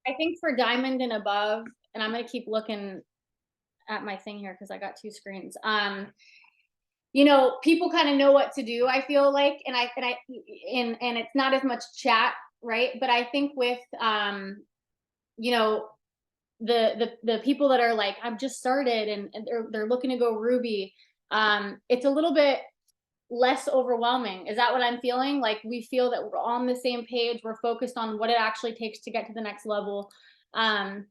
I think for diamond and above, and I'm gonna keep looking at my thing here because I got two screens. People kind of know what to do, I feel like, and it's not as much chat, right? But I think with you know, the people that are like, I've just started and they're looking to go Ruby, it's a little bit less overwhelming. Is that what I'm feeling? Like we feel that we're on the same page, we're focused on what it actually takes to get to the next level. Um,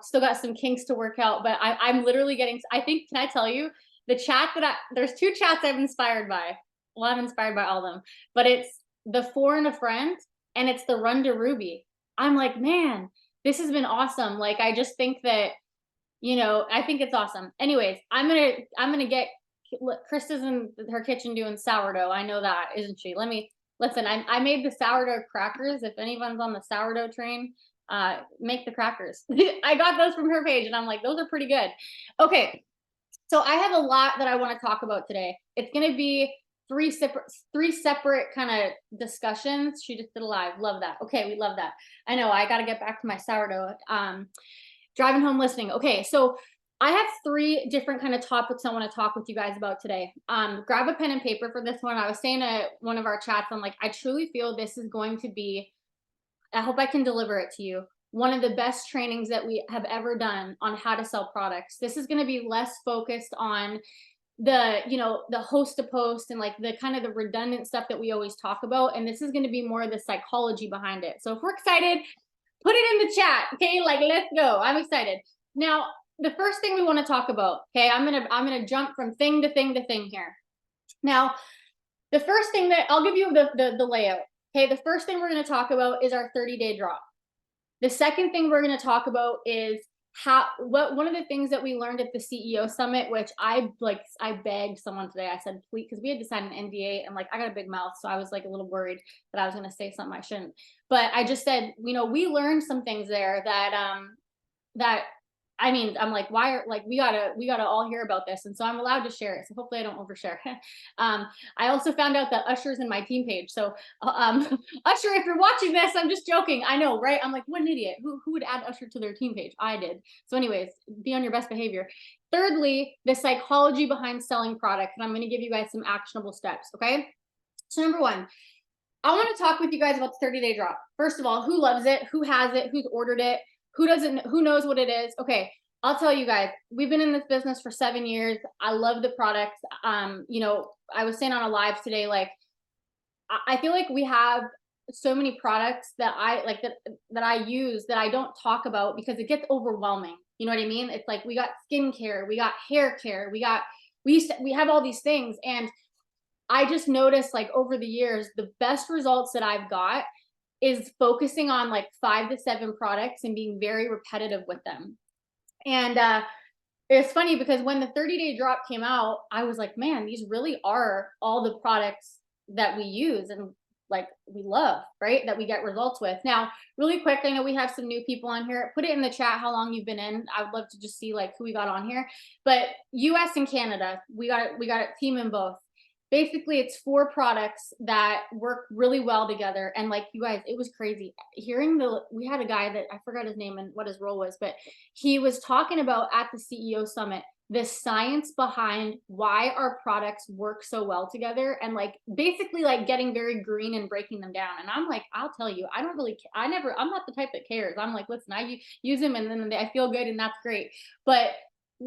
still got some kinks to work out, but I'm literally getting, I think, can I tell you the chat there's two chats I'm inspired by. Well, I'm inspired by all of them, but it's the four and a friend and it's the run to Ruby. I'm like, man, this has been awesome. Like, I just think that, I think it's awesome. Anyways, I'm gonna get Krista's in her kitchen doing sourdough. I know that, isn't she? Listen. I made the sourdough crackers. If anyone's on the sourdough train, make the crackers. I got those from her page, and I'm like, those are pretty good. Okay, so I have a lot that I want to talk about today. It's gonna be three separate kind of discussions. She just did a live. Love that. Okay, we love that. I know I got to get back to my sourdough. Driving home listening. Okay, so I have three different kind of topics I want to talk with you guys about today. Grab a pen and paper for this one. I was saying to one of our chats, I'm like, I truly feel this is going to be, I hope I can deliver it to you, one of the best trainings that we have ever done on how to sell products. This is going to be less focused on the host to post and like the kind of the redundant stuff that we always talk about. And this is going to be more of the psychology behind it. So if we're excited, put it in the chat. Okay, like, let's go. I'm excited. Now, the first thing we want to talk about, okay, I'm gonna jump from thing to thing to thing here. Now, the first thing that I'll give you the layout. Okay, the first thing we're going to talk about is our 30-day drop. The second thing we're going to talk about is one of the things that we learned at the CEO summit, which I begged someone today. I said, please, because we had to sign an NDA, and like I got a big mouth, so I was like a little worried that I was going to say something I shouldn't. But I just said, we learned some things there that I mean, I'm like, why are like we gotta all hear about this, and so I'm allowed to share it. So hopefully I don't overshare. I also found out that Usher's in my team page. So Usher, if you're watching this, I'm just joking. I know, right? I'm like, what an idiot. Who would add Usher to their team page? I did. So, anyways, be on your best behavior. Thirdly, the psychology behind selling products, and I'm going to give you guys some actionable steps. Okay. So number one, I want to talk with you guys about the 30-day drop. First of all, who loves it? Who has it? Who's ordered it? Who doesn't? Who knows what it is? Okay, I'll tell you guys. We've been in this business for 7 years. I love the products. I was saying on a live today, like I feel like we have so many products that I like that I use that I don't talk about because it gets overwhelming. You know what I mean? It's like we got skincare, we got hair care, we have all these things, and I just noticed like over the years, the best results that I've got is focusing on like 5 to 7 products and being very repetitive with them. And it's funny because when the 30-day drop came out, I was like, man, these really are all the products that we use and like we love, right? That we get results with. Now, really quick, I know we have some new people on here. Put it in the chat how long you've been in. I would love to just see like who we got on here. But US and Canada, we got a team in both. Basically, it's 4 products that work really well together. And like you guys, it was crazy hearing we had a guy that I forgot his name and what his role was, but he was talking about at the CEO summit the science behind why our products work so well together, and like basically like getting very green and breaking them down. And I'm like, I'll tell you, I don't really I'm not the type that cares. I'm like, listen, I use them and then I feel good and that's great. But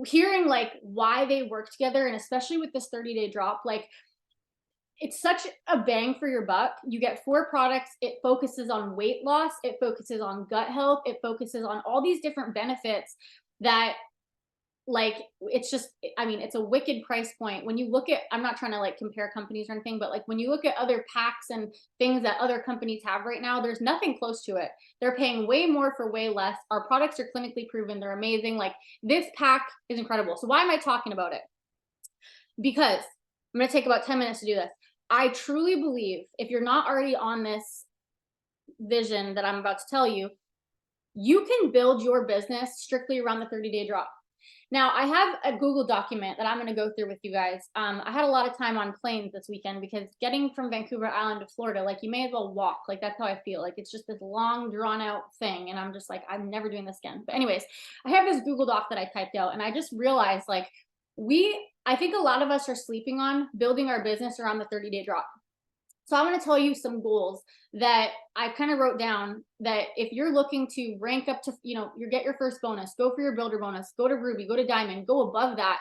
hearing like why they work together, and especially with this 30-day drop, like it's such a bang for your buck. You get 4 products. It focuses on weight loss. It focuses on gut health. It focuses on all these different benefits that like it's just, I mean, it's a wicked price point. When you look at, I'm not trying to like compare companies or anything, but like when you look at other packs and things that other companies have right now, there's nothing close to it. They're paying way more for way less. Our products are clinically proven. They're amazing. Like this pack is incredible. So why am I talking about it? Because I'm going to take about 10 minutes to do this. I truly believe if you're not already on this vision that I'm about to tell you, you can build your business strictly around the 30-day drop. Now I have a Google document that I'm going to go through with you guys. I had a lot of time on planes this weekend because getting from Vancouver Island to Florida, like you may as well walk. Like that's how I feel. Like it's just this long drawn out thing. And I'm just like, I'm never doing this again. But anyways, I have this Google Doc that I typed out and I just realized like I think a lot of us are sleeping on building our business around the 30-day drop. So I'm going to tell you some goals that I kind of wrote down that if you're looking to rank up to, you get your first bonus, go for your builder bonus, go to Ruby, go to Diamond, go above that.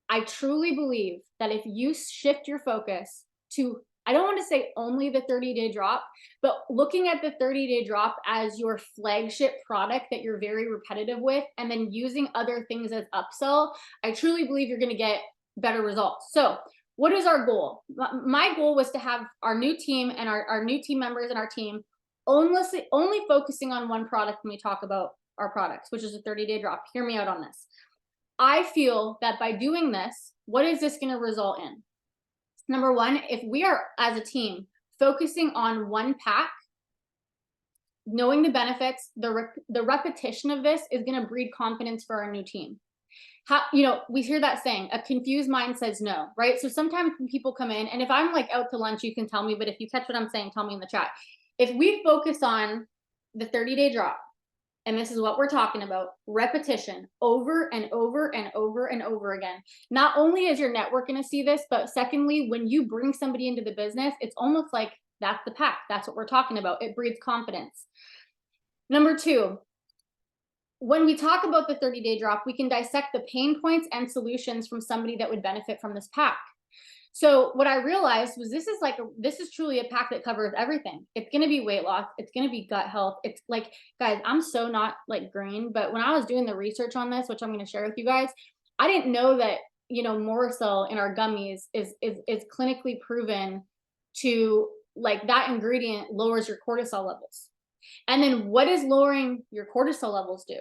I truly believe that if you shift your focus to, I don't want to say only the 30-day drop, but looking at the 30-day drop as your flagship product that you're very repetitive with, and then using other things as upsell, I truly believe you're going to get better results. So what is our goal? My goal was to have our new team and our new team members and our team only focusing on one product when we talk about our products, which is a 30-day drop. Hear me out on this. I feel that by doing this, what is this going to result in? Number one, if we are as a team focusing on one pack, knowing the benefits, the repetition of this is going to breed confidence for our new team. We hear that saying, a confused mind says no, right? So sometimes when people come in, and if I'm like out to lunch, you can tell me, but if you catch what I'm saying, tell me in the chat. If we focus on the 30-day drop, and this is what we're talking about, repetition over and over and over and over again. Not only is your network going to see this, but secondly, when you bring somebody into the business, it's almost like that's the pack. That's what we're talking about. It breeds confidence. Number two, when we talk about the 30-day drop, we can dissect the pain points and solutions from somebody that would benefit from this pack. So what I realized was this is truly a pack that covers everything. It's going to be weight loss. It's going to be gut health. It's like, guys, I'm so not like green, but when I was doing the research on this, which I'm going to share with you guys, I didn't know that, Morcell in our gummies is clinically proven to, like, that ingredient lowers your cortisol levels. And then what does lowering your cortisol levels do?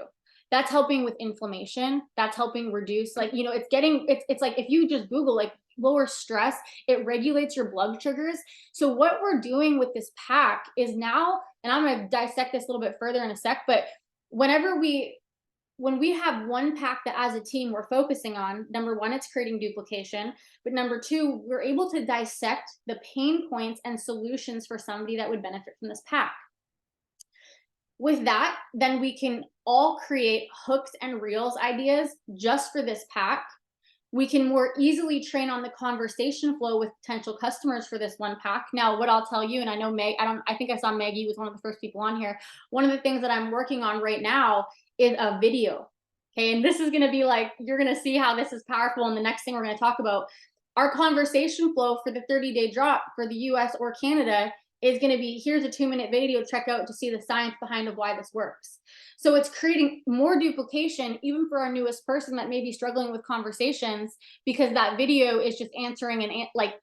That's helping with inflammation. That's helping reduce, it's like if you just Google like lower stress, it regulates your blood sugars. So what we're doing with this pack is now, and I'm going to dissect this a little bit further in a sec, but when we have one pack that as a team we're focusing on, number one, it's creating duplication. But number two, we're able to dissect the pain points and solutions for somebody that would benefit from this pack. With that, then we can all create hooks and reels ideas just for this pack. We can more easily train on the conversation flow with potential customers for this one pack. Now, what I'll tell you, and I know I think I saw Maggie was one of the first people on here. One of the things that I'm working on right now is a video. Okay, and this is going to be like, you're going to see how this is powerful. And the next thing we're going to talk about, our conversation flow for the 30-day drop for the US or Canada is going to be, here's a 2-minute video, check out to see the science behind of why this works. So it's creating more duplication, even for our newest person that may be struggling with conversations, because that video is just answering and like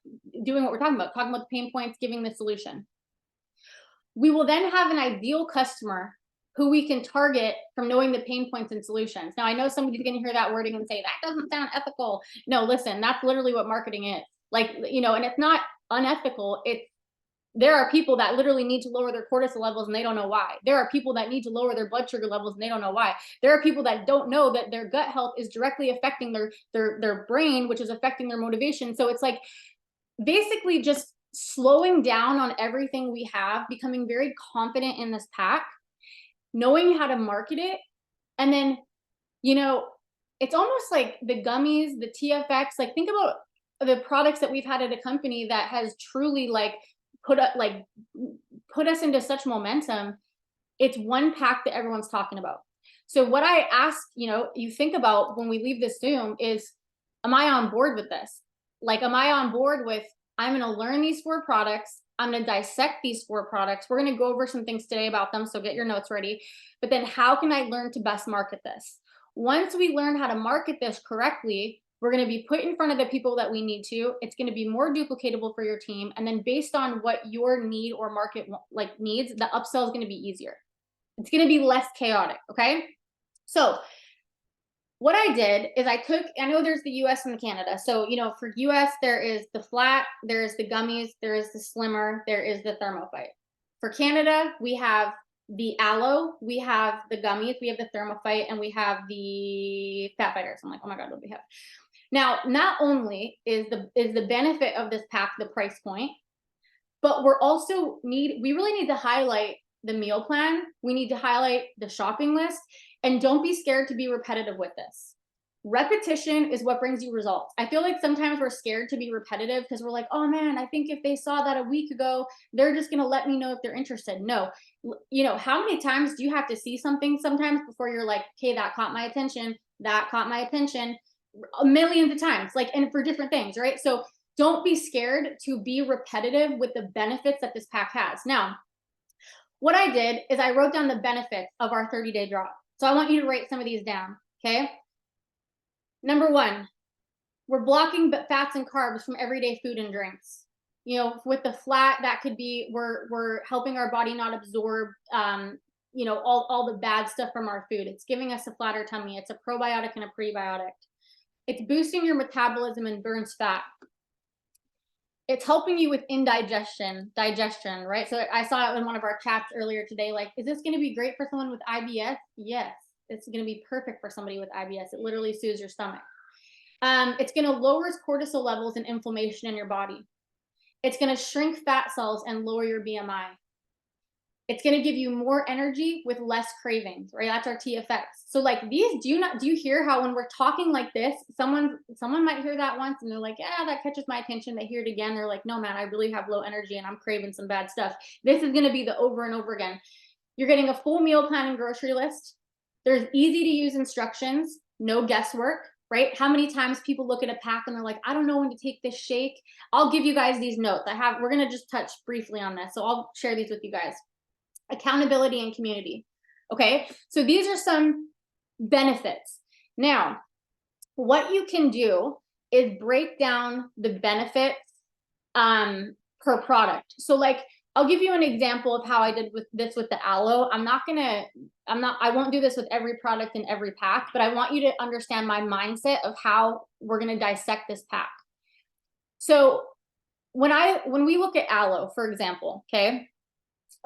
doing what we're talking about the pain points, giving the solution. We will then have an ideal customer who we can target from knowing the pain points and solutions. Now, I know somebody's going to hear that wording and say, that doesn't sound ethical. No, listen, that's literally what marketing is. Like, and it's not unethical. There are people that literally need to lower their cortisol levels and they don't know why. There are people that need to lower their blood sugar levels and they don't know why. There are people that don't know that their gut health is directly affecting their brain, which is affecting their motivation. So it's like basically just slowing down on everything we have, becoming very confident in this pack, knowing how to market it. And then, it's almost like the gummies, the TFX, like think about the products that we've had at a company that has truly like put us into such momentum. It's one pack that everyone's talking about. So what I ask, you think about when we leave this Zoom is, am I on board with this? Like, am I on board with, I'm going to learn these 4 products. I'm going to dissect these 4 products. We're going to go over some things today about them. So get your notes ready. But then how can I learn to best market this? Once we learn how to market this correctly, we're going to be put in front of the people that we need to. It's going to be more duplicatable for your team. And then based on what your need or market needs, the upsell is going to be easier. It's going to be less chaotic. Okay. So what I did is I know there's the US and the Canada. So, for US, there is the flat, there is the gummies, there is the slimmer, there is the Thermophyte. For Canada, we have the aloe, we have the gummies, we have the Thermophyte, and we have the Fat Fighters. I'm like, oh my God, what do we have? Now, not only is the benefit of this pack the price point, but we really need to highlight the meal plan. We need to highlight the shopping list, and don't be scared to be repetitive with this. Repetition is what brings you results. I feel like sometimes we're scared to be repetitive because we're like, oh man, I think if they saw that a week ago, they're just going to let me know if they're interested. No, you know, how many times do you have to see something sometimes before you're like, okay, that caught my attention, that caught my attention, millions of times, like, and for different things, right? So don't be scared to be repetitive with the benefits that this pack has. Now, what I did is I wrote down the benefits of our 30-day drop. So I want you to write some of these down, okay? Number one, we're blocking fats and carbs from everyday food and drinks. You know, with the flat, that could be we're helping our body not absorb you know, all the bad stuff from our food. It's giving us a flatter tummy. It's a probiotic and a prebiotic. It's boosting your metabolism and burns fat. It's helping you with digestion, right? So I saw it in one of our chats earlier today, like, is this going to be great for someone with IBS? Yes, it's going to be perfect for somebody with IBS. It literally soothes your stomach. It's going to lower cortisol levels and inflammation in your body. It's going to shrink fat cells and lower your BMI. It's going to give you more energy with less cravings, right? That's our TFX. So like these, do you hear how when we're talking like this, someone might hear that once and they're like, yeah, that catches my attention. They hear it again. They're like, no, man, I really have low energy and I'm craving some bad stuff. This is going to be the over and over again. You're getting a full meal plan and grocery list. There's easy to use instructions, no guesswork, right? How many times people look at a pack and they're like, I don't know when to take this shake. I'll give you guys these notes. We're going to just touch briefly on this. So I'll share these with you guys. Accountability and community. Okay, so these are some benefits. Now, what you can do is break down the benefits per product. So like, I'll give you an example of how I did with the aloe. I won't do this with every product in every pack, but I want you to understand my mindset of how we're going to dissect this pack. So when we look at aloe, for example,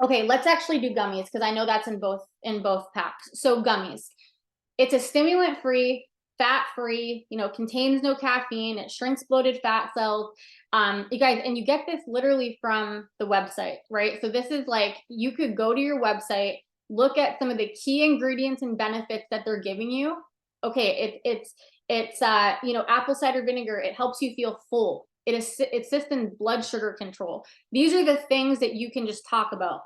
okay, let's actually do gummies because I know that's in both packs. So gummies, it's a stimulant-free, fat-free, you know, contains no caffeine. It shrinks bloated fat cells. You guys, and you get this literally from the website, right? So this is like, you could go to your website, look at some of the key ingredients and benefits that they're giving you. Okay, it's you know, apple cider vinegar. It helps you feel full. It assists in blood sugar control. These are the things that you can just talk about.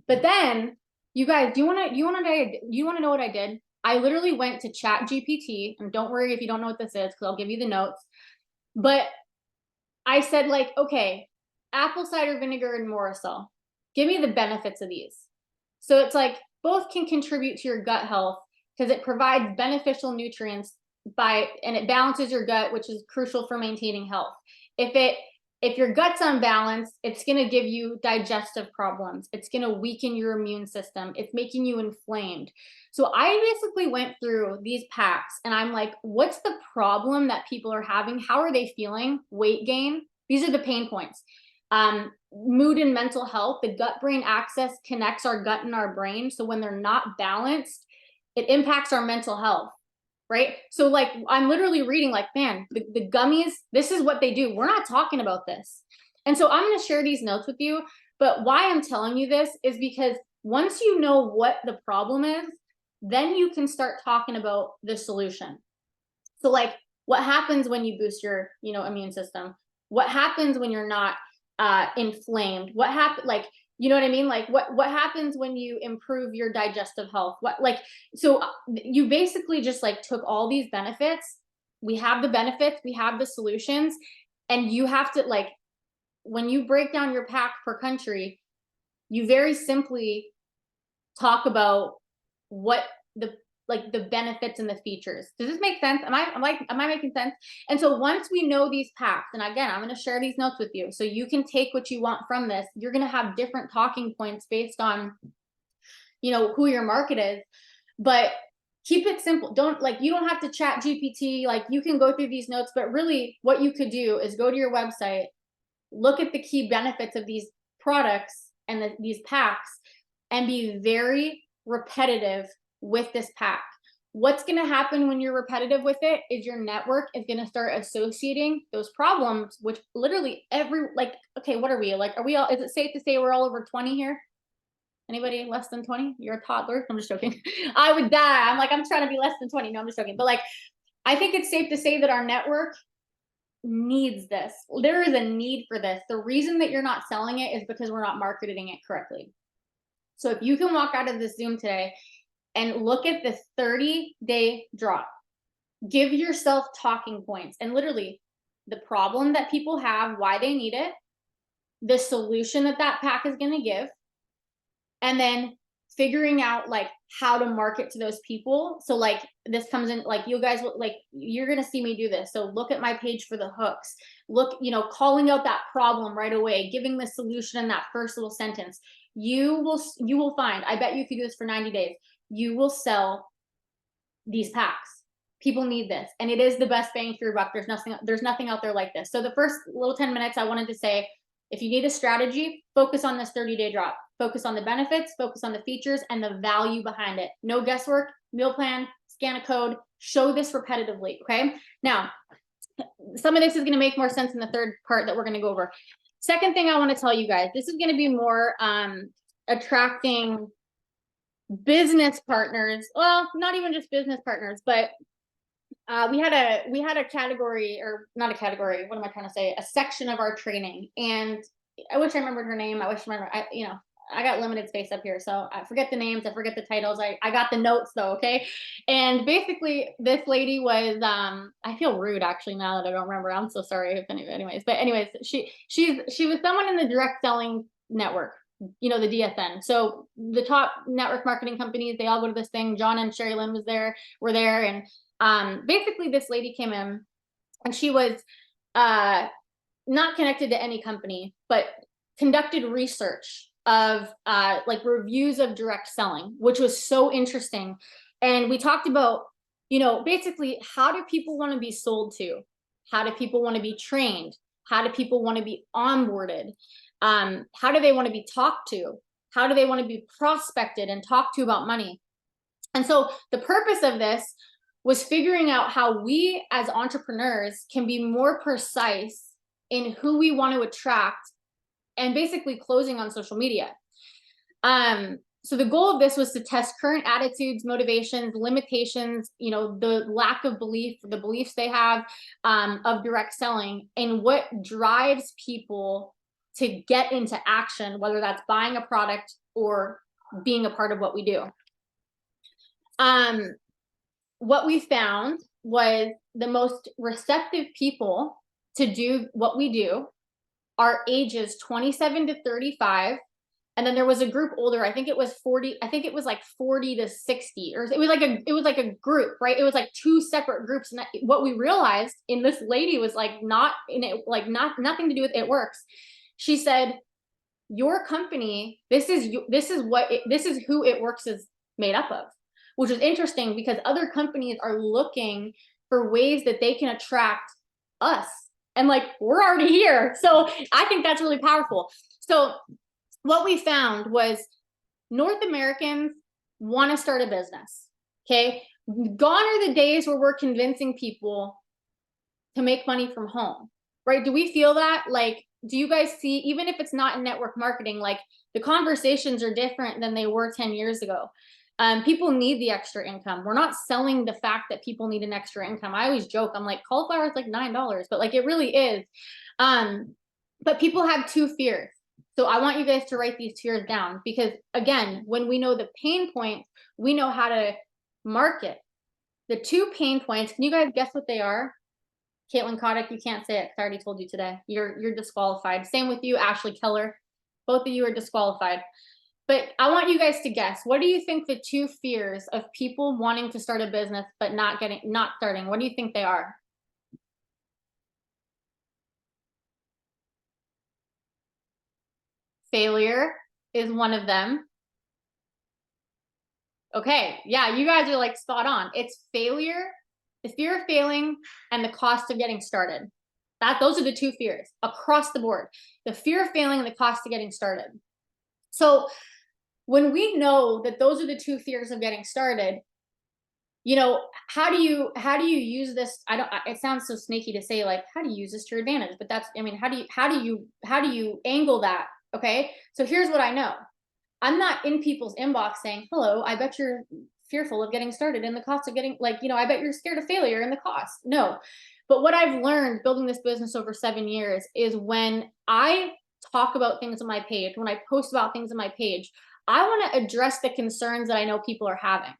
But then, you guys, do you want to know what I did? I literally went to ChatGPT, and don't worry if you don't know what this is, because I'll give you the notes. But I said, like, okay, apple cider vinegar and Morrisol, give me the benefits of these. So it's like both can contribute to your gut health because it provides beneficial nutrients and it balances your gut, which is crucial for maintaining health. If your gut's unbalanced, it's going to give you digestive problems. It's going to weaken your immune system. It's making you inflamed. So I basically went through these packs and I'm like, what's the problem that people are having? How are they feeling? Weight gain. These are the pain points. Mood and mental health. The gut-brain axis connects our gut and our brain. So when they're not balanced, it impacts our mental health. Right? So like, I'm literally reading like, man, the gummies, this is what they do. We're not talking about this. And so I'm going to share these notes with you. But why I'm telling you this is because once you know what the problem is, then you can start talking about the solution. So like, what happens when you boost your, you know, immune system? What happens when you're not inflamed? What happens, like, you know what I mean? Like what happens when you improve your digestive health? So you basically just like took all these benefits. We have the benefits, we have the solutions, and you have to, like, when you break down your pack per country, you very simply talk about what the benefits and the features. Does this make sense? Am I making sense? And so once we know these packs, and again, I'm going to share these notes with you so you can take what you want from this. You're going to have different talking points based on, you know, who your market is, but keep it simple. You don't have to chat GPT. Like, you can go through these notes, but really what you could do is go to your website, look at the key benefits of these products and these packs, and be very repetitive with this pack. What's going to happen when you're repetitive with it is your network is going to start associating those problems, which literally like, okay, what are we like? Are we all, is it safe to say we're all over 20 here? Anybody less than 20? You're a toddler. I'm just joking. I would die. I'm like, I'm trying to be less than 20. No, I'm just joking. But like, I think it's safe to say that our network needs this. There is a need for this. The reason that you're not selling it is because we're not marketing it correctly. So if you can walk out of this Zoom today and look at the 30-day drop, give yourself talking points, and literally the problem that people have, why they need it, the solution that that pack is going to give, and then figuring out like how to market to those people. So like this comes in, like you guys will, like, you're going to see me do this. So look at my page for the hooks, look, you know, calling out that problem right away, giving the solution in that first little sentence. You will find, I bet you if you do this for 90 days, you will sell these packs. People need this, and it is the best bang for your buck. There's nothing out there like this. So the first little 10 minutes, I wanted to say, if you need a strategy, focus on this 30-day drop. Focus on the benefits, focus on the features, and the value behind it. No guesswork, meal plan, scan a code, show this repetitively, okay? Now, some of this is going to make more sense in the third part that we're going to go over. Second thing I want to tell you guys, this is going to be more attracting business partners. Well, not even just business partners, but we had a category, or not a category, what am I trying to say? A section of our training. And I wish I remembered her name. I wish I remember, you know, I got limited space up here, so I forget the names, I forget the titles. I got the notes though, okay? And basically this lady was, I feel rude actually now that I don't remember. I'm so sorry if anyways. But anyways, she was someone in the direct selling network, you know, the DSN. So the top network marketing companies, they all go to this thing. John and Sherry Lynn were there. And basically this lady came in and she was not connected to any company, but conducted research of like reviews of direct selling, which was so interesting. And we talked about, you know, basically, how do people want to be sold to? How do people want to be trained? How do people want to be onboarded? How do they want to be talked to? How do they want to be prospected and talked to about money? And so the purpose of this was figuring out how we as entrepreneurs can be more precise in who we want to attract, and basically closing on social media. So the goal of this was to test current attitudes, motivations, limitations, you know, the lack of belief, the beliefs they have of direct selling, and what drives people to get into action, whether that's buying a product or being a part of what we do. What we found was the most receptive people to do what we do are ages 27 to 35. And then there was a group older, I think it was 40, I think it was like 40 to 60, or it was like a group, right? It was like two separate groups. And what we realized in this lady was like, not in it, like nothing to do with It Works. She said, your company, this is who It Works is made up of, which is interesting because other companies are looking for ways that they can attract us. And like, we're already here. So I think that's really powerful. So what we found was North Americans want to start a business. Okay. Gone are the days where we're convincing people to make money from home, right? Do we feel that? Like, do you guys see, even if it's not in network marketing, like the conversations are different than they were 10 years ago. People need the extra income. We're not selling the fact that people need an extra income. I always joke, I'm like, cauliflower is like $9, but like it really is. But people have two fears. So I want you guys to write these fears down, because again, when we know the pain points, we know how to market. The two pain points, can you guys guess what they are? Caitlin Kotick, you can't say it, I already told you today. You're disqualified. Same with you, Ashley Keller. Both of you are disqualified. But I want you guys to guess. What do you think the two fears of people wanting to start a business but not starting? What do you think they are? Failure is one of them. Okay, yeah, you guys are like spot on. It's failure, the fear of failing, and the cost of getting started. Those are the two fears across the board. The fear of failing and the cost of getting started. So when we know that those are the two fears of getting started, you know, how do you use this? I don't, it sounds so snaky to say, like, how do you use this to your advantage? But that's, I mean, how do you angle that? Okay. So here's what I know. I'm not in people's inbox saying, hello, I bet you're fearful of getting started and the cost of getting, like, you know, I bet you're scared of failure and the cost. No. But what I've learned building this business over 7 years is when I talk about things on my page, when I post about things on my page, I want to address the concerns that I know people are having.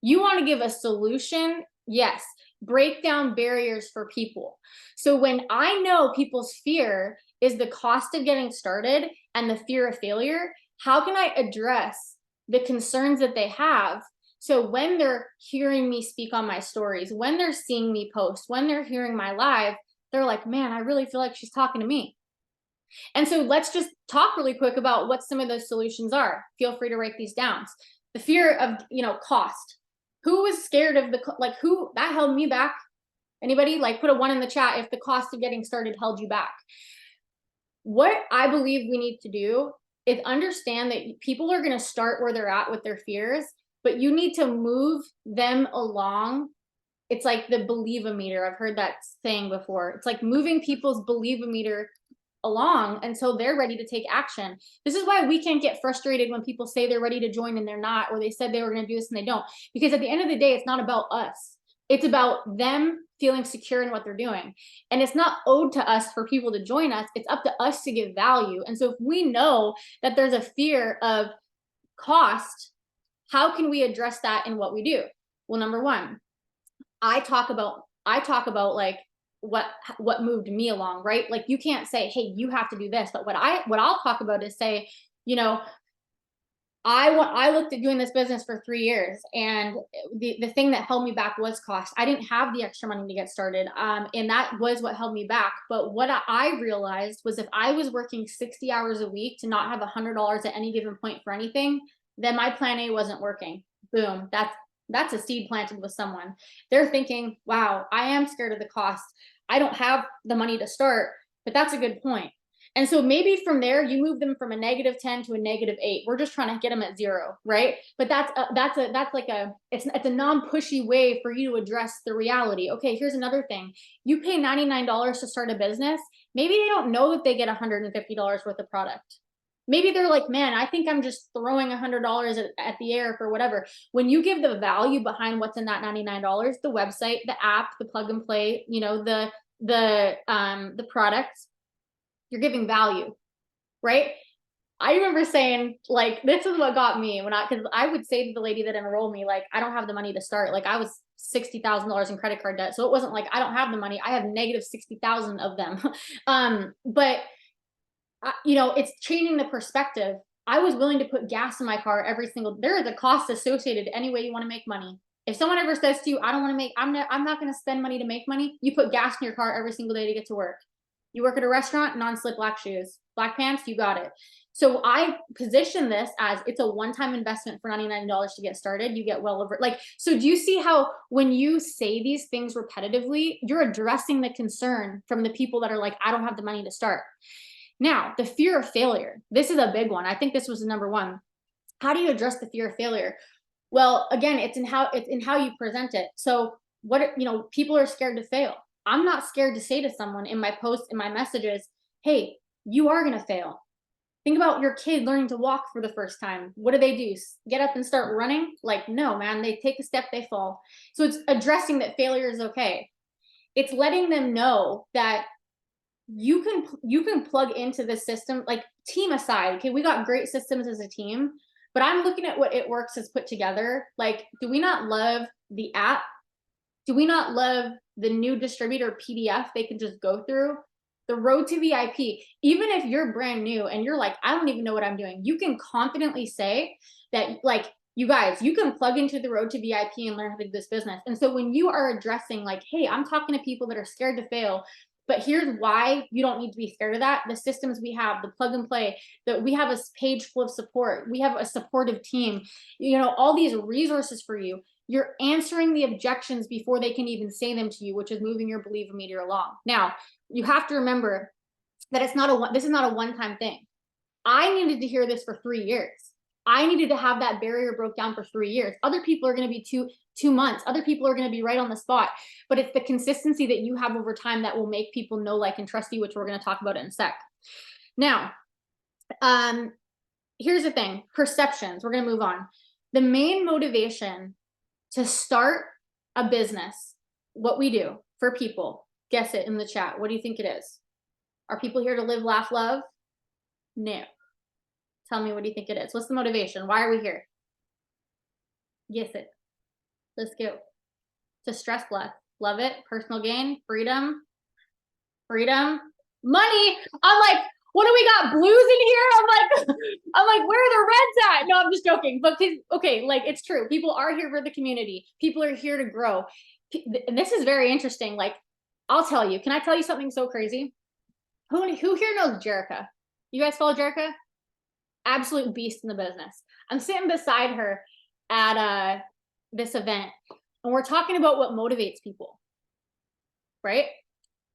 You want to give a solution? Yes. Break down barriers for people. So when I know people's fear is the cost of getting started and the fear of failure, how can I address the concerns that they have? So when they're hearing me speak on my stories, when they're seeing me post, when they're hearing my live, they're like, man, I really feel like she's talking to me. And so let's just talk really quick about what some of those solutions are. Feel free to write these down. The fear of, you know, cost. Who was scared of the, like, who that held me back? Anybody? Like, put a 1 in the chat if the cost of getting started held you back. What I believe we need to do is understand that people are going to start where they're at with their fears, but you need to move them along. It's like the believe-o-meter. I've heard that saying before. It's like moving people's believe-o-meter along until they're ready to take action. This is why we can't get frustrated when people say they're ready to join and they're not, or they said they were going to do this and they don't. Because at the end of the day, it's not about us. It's about them feeling secure in what they're doing. And it's not owed to us for people to join us. It's up to us to give value. And so if we know that there's a fear of cost, how can we address that in what we do? Well, number one, I talk about like what moved me along, right? Like, you can't say, hey, you have to do this. But what I'll talk about is say, you know, I looked at doing this business for 3 years, and the thing that held me back was cost. I didn't have the extra money to get started. And that was what held me back. But what I realized was if I was working 60 hours a week to not have $100 at any given point for anything, then my plan A wasn't working. Boom. That's a seed planted with someone. They're thinking, wow, I am scared of the cost. I don't have the money to start, but that's a good point. And so maybe from there, you move them from a -10 to a -8. We're just trying to get them at 0, right? But that's like it's a non-pushy way for you to address the reality. Okay, here's another thing. You pay $99 to start a business. Maybe they don't know that they get $150 worth of product. Maybe they're like, man, I think I'm just throwing $100 at the air for whatever. When you give the value behind what's in that $99, the website, the app, the plug and play, you know, the products, you're giving value, right? I remember saying, like, this is what got me because I would say to the lady that enrolled me, like, I don't have the money to start. Like, I was $60,000 in credit card debt. So it wasn't like I don't have the money. I have negative 60,000 of them. But you know, it's changing the perspective. I was willing to put gas in my car there is a cost associated any way you want to make money. If someone ever says to you, I don't want to make, I'm not going to spend money to make money, you put gas in your car every single day to get to work. You work at a restaurant, non-slip black shoes, black pants, you got it. So I position this as it's a one-time investment for $99 to get started. You get well over, like, so do you see how when you say these things repetitively, you're addressing the concern from the people that are like, I don't have the money to start. Now, the fear of failure. This is a big one. I think this was the number one. How do you address the fear of failure? Well, again, it's in how you present it. So what, you know, people are scared to fail. I'm not scared to say to someone in my posts, in my messages, hey, you are going to fail. Think about your kid learning to walk for the first time. What do? Get up and start running? Like, no, man, they take a step, they fall. So it's addressing that failure is okay. It's letting them know that you can plug into the system, like, team aside. Okay, we got great systems as a team, but I'm looking at what It Works has put together. Like, do we not love the app? Do we not love the new distributor PDF they can just go through? The road to VIP, even if you're brand new and you're like, I don't even know what I'm doing, you can confidently say that, like, you guys, you can plug into the road to VIP and learn how to do this business. And so when you are addressing, like, hey, I'm talking to people that are scared to fail, but here's why you don't need to be scared of that. The systems we have, the plug and play, that we have a page full of support. We have a supportive team, you know, all these resources for you. You're answering the objections before they can even say them to you, which is moving your believe-o-meter along. Now, you have to remember that this is not a one-time thing. I needed to hear this for 3 years. I needed to have that barrier broke down for 3 years. Other people are going to be two months. Other people are going to be right on the spot. But it's the consistency that you have over time that will make people know, like, and trust you, which we're going to talk about in a sec. Now, here's the thing, perceptions. We're going to move on. The main motivation to start a business, what we do for people, guess it in the chat. What do you think it is? Are people here to live, laugh, love? No. Tell me, what do you think it is? What's the motivation? Why are we here? Guess it. Let's go. To stress less. Love it. Personal gain. Freedom. Freedom. Money. I'm like, what do we got? Blues in here? I'm like, where are the reds at? No, I'm just joking. But okay, like, it's true. People are here for the community. People are here to grow. And this is very interesting. Like, I'll tell you. Can I tell you something so crazy? Who here knows Jerica? You guys follow Jerica? Absolute beast in the business. I'm sitting beside her at this event, and we're talking about what motivates people, right?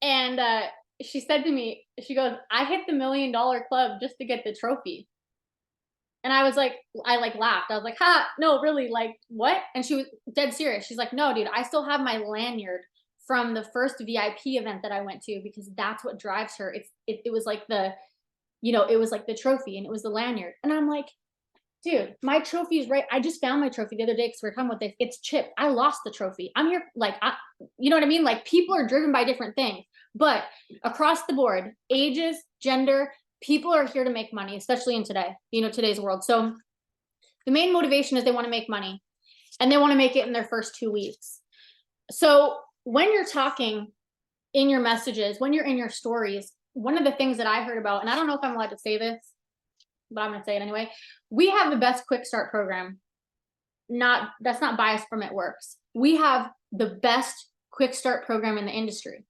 And she said to me, she goes, I hit the $1 million club just to get the trophy. And I was like, I like laughed. I was like, ha, no, really, like, what? And she was dead serious. She's like, no, dude, I still have my lanyard from the first VIP event that I went to, because that's what drives her. It was like the, you know, it was like the trophy, and it was the lanyard. And I'm like, dude, my trophy is right. I just found my trophy the other day because we were talking about this. It's chipped. I lost the trophy. I'm here, like, you know what I mean? Like, people are driven by different things, but across the board, ages, gender, people are here to make money, especially in today's world. So the main motivation is they want to make money, and they want to make it in their first 2 weeks. So when you're talking in your messages, when you're in your stories, one of the things that I heard about, and I don't know if I'm allowed to say this, but I'm going to say it anyway. We have the best quick start program. That's not biased from It Works. We have the best quick start program in the industry.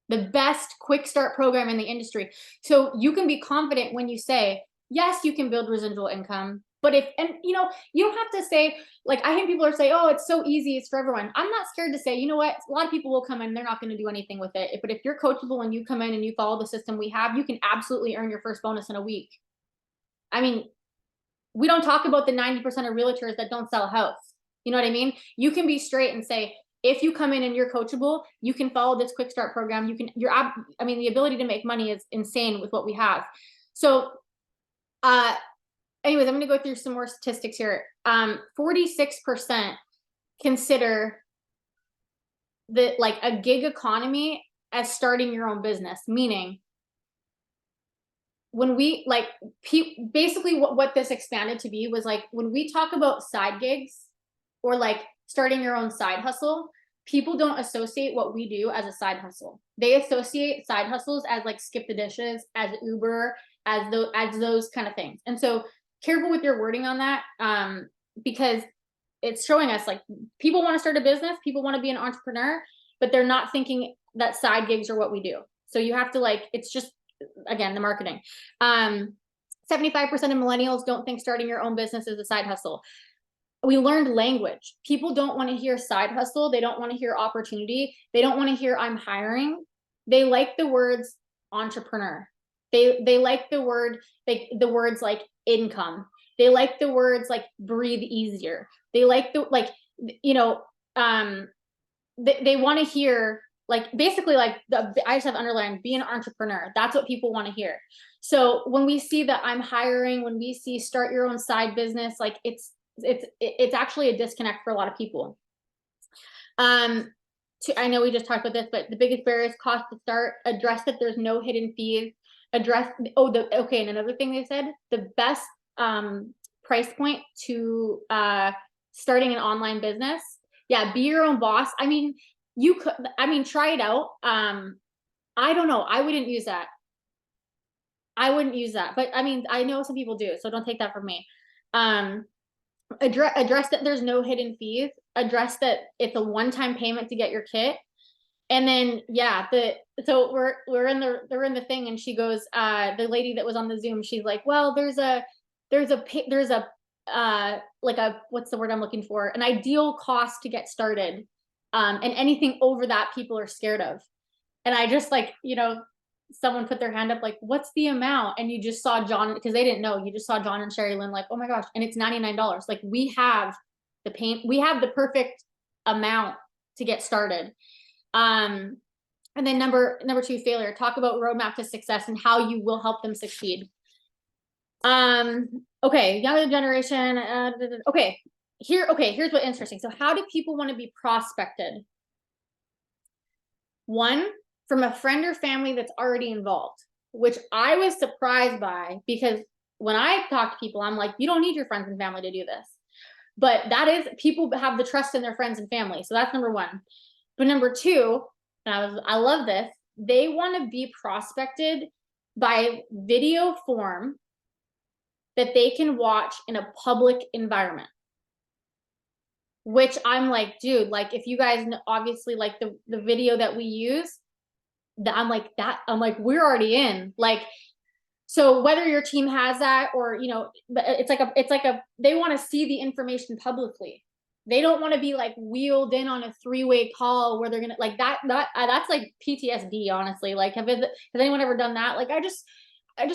The best quick start program in the industry. So you can be confident when you say, yes, you can build residual income. But you don't have to say, like, I hear people are saying, oh, it's so easy, it's for everyone. I'm not scared to say, you know what? A lot of people will come in, they're not going to do anything with it. But if you're coachable and you come in and you follow the system we have, you can absolutely earn your first bonus in a week. I mean, we don't talk about the 90% of realtors that don't sell a house. You know what I mean? You can be straight and say, if you come in and you're coachable, you can follow this quick start program. The ability to make money is insane with what we have. So, anyways, I'm going to go through some more statistics here. 46% consider like a gig economy as starting your own business, meaning when we basically what this expanded to be was like, when we talk about side gigs or like starting your own side hustle, people don't associate what we do as a side hustle. They associate side hustles as like skip the dishes, as Uber, as those kind of things. And so careful with your wording on that, because it's showing us like people want to start a business, people want to be an entrepreneur, but they're not thinking that side gigs are what we do. So you have to it's just, again, the marketing. 75% of millennials don't think starting your own business is a side hustle. We learned language. People don't want to hear side hustle. They don't want to hear opportunity. They don't want to hear I'm hiring. They like the words entrepreneur. They like the words like income. They like the words like breathe easier. They like they want to hear basically I just have underlined, be an entrepreneur. That's what people want to hear. So when we see that I'm hiring, when we see start your own side business, like it's actually a disconnect for a lot of people. I know we just talked about this, but the biggest barrier is cost to start. Address that there's no hidden fees. And another thing they said, the best price point to starting an online business. Yeah, be your own boss. I mean, try it out. I don't know. I wouldn't use that. But I mean, I know some people do, so don't take that from me. Address that there's no hidden fees. Address that it's a one-time payment to get your kit. And then, yeah, so we're in the thing, and she goes, the lady that was on the Zoom, she's like, well, there's a what's the word I'm looking for? An ideal cost to get started. And anything over that, people are scared of. And I just someone put their hand up like, what's the amount? And you just saw John, because they didn't know, you just saw John and Sherry Lynn like, oh my gosh, and it's $99. Like we have we have the perfect amount to get started. And then number two, failure. Talk about roadmap to success and how you will help them succeed. Okay, younger generation. Okay, here's what's interesting. So how do people want to be prospected? One, from a friend or family that's already involved, which I was surprised by, because when I talk to people, I'm like, you don't need your friends and family to do this. But that is, people have the trust in their friends and family. So that's number one. But number two, and I love this, they want to be prospected by video form that they can watch in a public environment. Which I'm like, dude, like if you guys know, obviously like the video that we use, I'm like, we're already in. Like, so whether your team has that or, you know, it's like a, they want to see the information publicly. They don't want to be like wheeled in on a 3-way call where they're gonna like that's like PTSD, honestly. Like, has anyone ever done that? Like, I just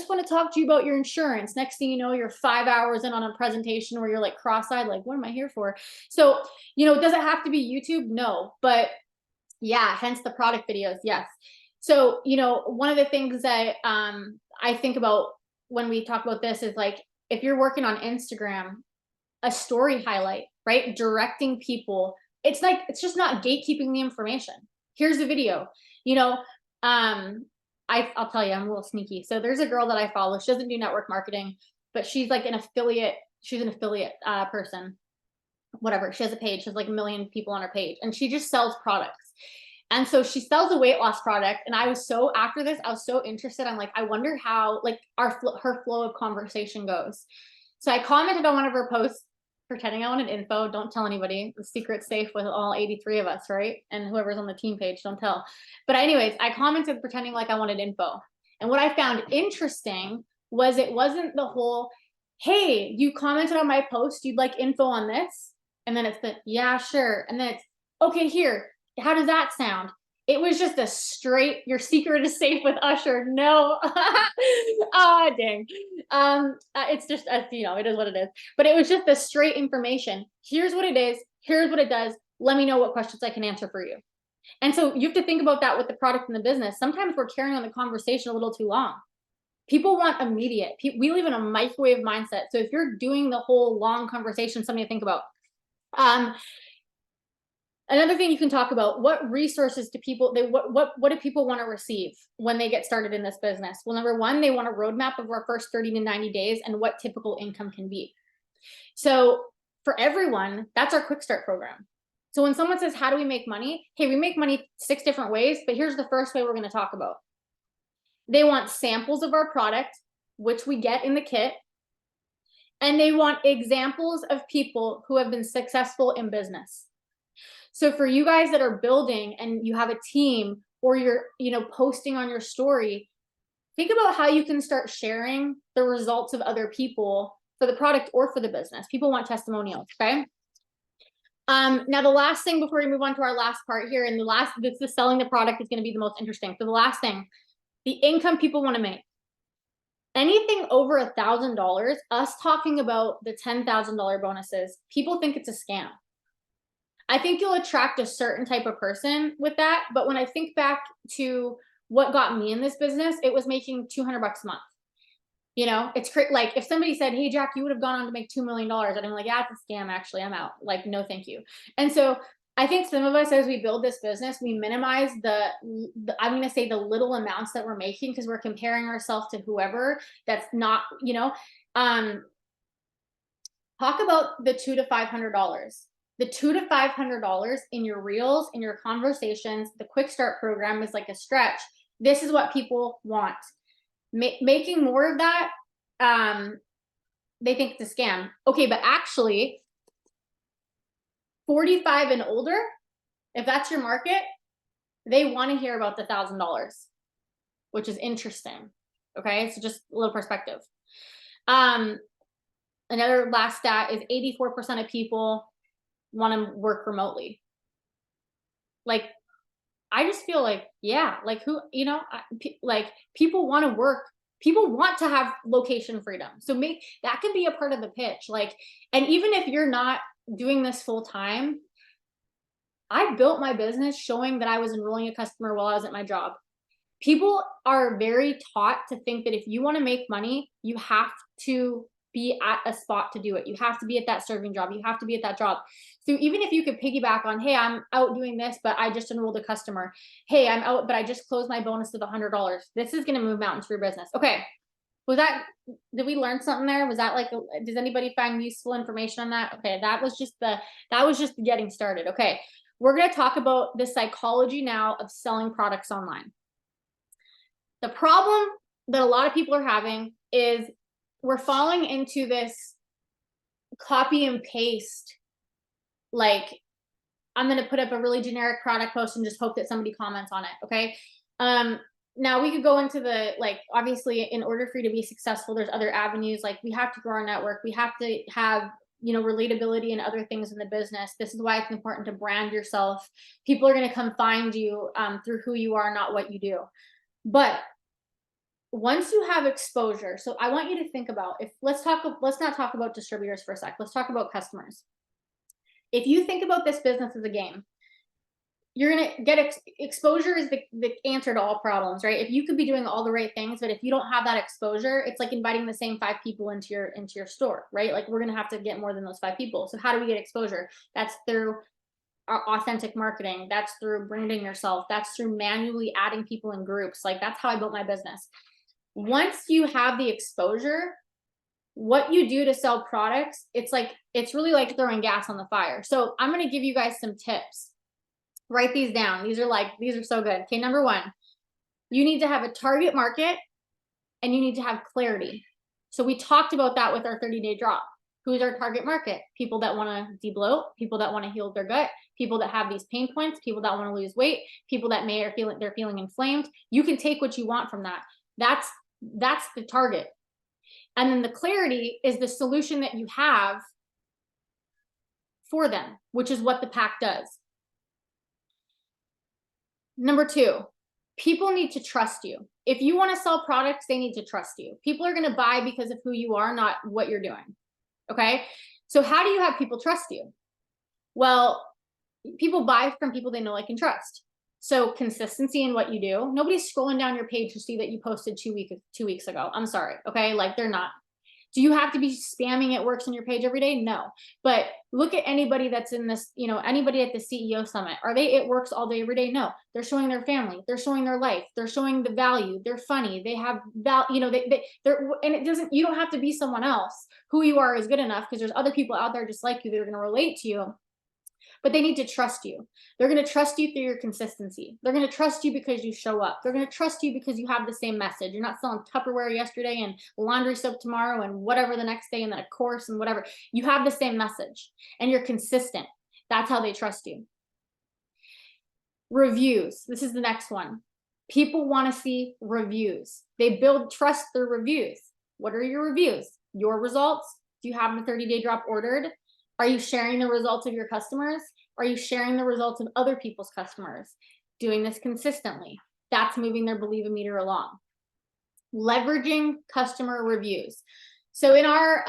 want to talk to you about your insurance. Next thing you know, you're 5 hours in on a presentation where you're like cross-eyed, like, what am I here for? So, you know, does it have to be YouTube? No, but yeah, hence the product videos. Yes. So, you know, one of the things that I think about when we talk about this is like, if you're working on Instagram, a story highlight, right? Directing people. It's like, it's just not gatekeeping the information. Here's the video, you know, I'll tell you, I'm a little sneaky. So there's a girl that I follow. She doesn't do network marketing, but she's like an affiliate. She's an affiliate person, whatever. She has a page. She has like 1 million people on her page, and she just sells products. And so she sells a weight loss product. And I was so, after this, I was so interested. I'm like, I wonder how like her flow of conversation goes. So I commented on one of her posts, pretending I wanted info. Don't tell anybody. The secret's safe with all 83 of us, right? And whoever's on the team page, don't tell. But anyways, I commented pretending like I wanted info. And what I found interesting was it wasn't the whole, hey, you commented on my post, you'd like info on this? And then it's the, yeah, sure. And then it's, okay, here, how does that sound? It was just a straight, your secret is safe with Usher. No. Ah, dang. It's just, you know, it is what it is. But it was just the straight information. Here's what it is. Here's what it does. Let me know what questions I can answer for you. And so you have to think about that with the product and the business. Sometimes we're carrying on the conversation a little too long. People want immediate. We live in a microwave mindset. So if you're doing the whole long conversation, something to think about. Another thing you can talk about, what resources do people, what do people want to receive when they get started in this business? Well, number one, they want a roadmap of our first 30 to 90 days and what typical income can be. So for everyone, that's our quick start program. So when someone says, how do we make money? Hey, we make money 6 different ways, but here's the first way we're going to talk about. They want samples of our product, which we get in the kit. And they want examples of people who have been successful in business. So for you guys that are building and you have a team, or you're, you know, posting on your story, think about how you can start sharing the results of other people for the product or for the business. People want testimonials, okay? Now the last thing before we move on to our last part here, and the selling the product is going to be the most interesting. So the last thing, the income people want to make. Anything over $1,000, us talking about the $10,000 bonuses, people think it's a scam. I think you'll attract a certain type of person with that. But when I think back to what got me in this business, it was making $200 a month. You know, it's like if somebody said, hey, Jack, you would have gone on to make $2 million. And I'm like, yeah, it's a scam. Actually, I'm out. Like, no, thank you. And so I think some of us, as we build this business, we minimize I'm going to say the little amounts that we're making because we're comparing ourselves to whoever that's not, you know, talk about the $200 to $500. The $200 to $500 in your reels, in your conversations. The quick start program is like a stretch. This is what people want. Making more of that, they think it's a scam. Okay, but actually 45 and older, if that's your market, they want to hear about the $1,000, which is interesting. Okay, so just a little perspective. Another last stat is 84% of people want to work remotely. Like, I just feel like, yeah, like who, like people want to work, people want to have location freedom. So make that can be a part of the pitch. Like, and even if you're not doing this full time, I built my business showing that I was enrolling a customer while I was at my job. People are very taught to think that if you want to make money, you have to be at a spot to do it. You have to be at that serving job. You have to be at that job. So even if you could piggyback on, hey, I'm out doing this, but I just enrolled a customer. Hey, I'm out, but I just closed my bonus with $100. This is going to move mountains for your business. Okay. Did we learn something there? Was that like, does anybody find useful information on that? Okay. That was just getting started. Okay. We're going to talk about the psychology now of selling products online. The problem that a lot of people are having is we're falling into this copy and paste. Like, I'm going to put up a really generic product post and just hope that somebody comments on it. Okay. Now we could go into the, like, obviously in order for you to be successful, there's other avenues. Like we have to grow our network. We have to have, relatability and other things in the business. This is why it's important to brand yourself. People are going to come find you through who you are, not what you do. But once you have exposure, so I want you to think about, let's not talk about distributors for a sec. Let's talk about customers. If you think about this business as a game, you're going to get exposure is the answer to all problems, right? If you could be doing all the right things, but if you don't have that exposure, it's like inviting the same 5 people into your store, right? Like we're going to have to get more than those 5 people. So how do we get exposure? That's through authentic marketing. That's through branding yourself. That's through manually adding people in groups. Like that's how I built my business. Once you have the exposure, what you do to sell products, it's really like throwing gas on the fire. So I'm going to give you guys some tips. Write these down. These are so good. Okay. Number 1, you need to have a target market and you need to have clarity. So we talked about that with our 30-day drop. Who's our target market? People that want to debloat, people that want to heal their gut, people that have these pain points, people that want to lose weight, people that they're feeling inflamed. You can take what you want from that. That's the target. And then the clarity is the solution that you have for them, which is what the pack does. Number 2, people need to trust you. If you want to sell products, they need to trust you. People are going to buy because of who you are, not what you're doing. Okay. So how do you have people trust you? Well, people buy from people they know, like, and trust. So consistency in what you do. Nobody's scrolling down your page to see that you posted 2 weeks ago. I'm sorry. Okay. Like they're not. Do you have to be spamming It Works on your page every day? No. But look at anybody that's in this, anybody at the CEO Summit. Are they It Works all day, every day? No. They're showing their family. They're showing their life. They're showing the value. They're funny. They have value, they're, and you don't have to be someone else. Who you are is good enough, because there's other people out there just like you that are going to relate to you. But they need to trust you. They're going to trust you through your consistency. They're going to trust you because you show up. They're going to trust you because you have the same message. You're not selling Tupperware yesterday and laundry soap tomorrow and whatever the next day and then a course and whatever. You have the same message and you're consistent. That's how they trust you. Reviews. This is the next one. People want to see reviews. They build trust through reviews. What are your reviews? Your results? Do you have the 30-day drop ordered? Are you sharing the results of your customers? Are you sharing the results of other people's customers? Doing this consistently. That's moving their Believe-A-Meter along. Leveraging customer reviews. So in our